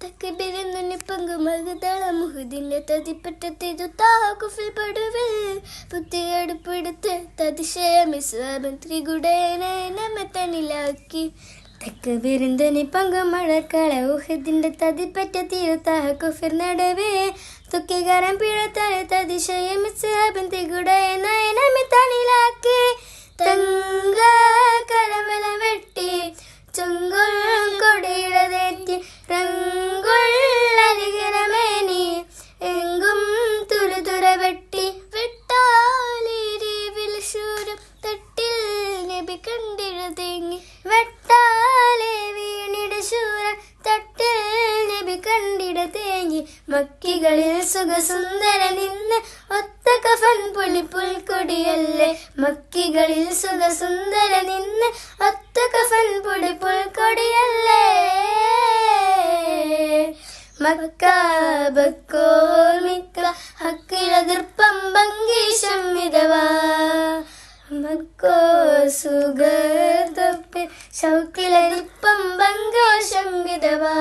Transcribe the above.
തക്കബിരുന്നിന് പങ്കുമകുതള മുഹുദിന്റെ തതിപ്പറ്റത്തിതു താകുഫിൽ പടുവിൽ പുത്തിയടുപ്പെടുത്ത് തതിശയമിസ്വാബൻ ത്രികുടേനെ നമ്മത്തനിലാക്കി തക്കബിരുന്നിന് പങ്കുമഴക്കള ഉഹദിന്റെ തതിപ്പറ്റ തീരുത്താകുഫിർ നടവേ തുക്കികരം പിഴത്തല തതിശയമിസ്വാബൻ ത്രികുടേനെ നമ്മത്തനിലാക്കി തങ്ക കരമല വെട്ടി ചുങ്കുൾ കൊടിയിടതേറ്റി റങ്കുള്ളരികരമേനി എങ്കും തുരുതുര വെട്ടി വെട്ടാലിരിവിൽ ശൂരം തട്ടിൽ നബി കണ്ടിടതേങ്ങി വെട്ടാലെ വീണിട ശൂരം തട്ടിൽ നബി കണ്ടിടതേങ്ങി മക്കികളിൽ സുഖസുന്ദര നിന്ന് ഒത്ത കഫൻ പുലിപ്പുൽ കൊടിയല്ലേ മക്കികളിൽ സുഖസുന്ദര നിന്ന് ഒത്ത കഫൻ പുലിപ്പുൽ കൊടിയല്ലേ മക്കാബക്കോൽ മിക്ക ഹക്കിലതിർപ്പം ഭംഗീശം വിധവാ മക്കോ സുഖ ഷൗക്കിലരിപ്പം ഭംഗോഷം വിധവാ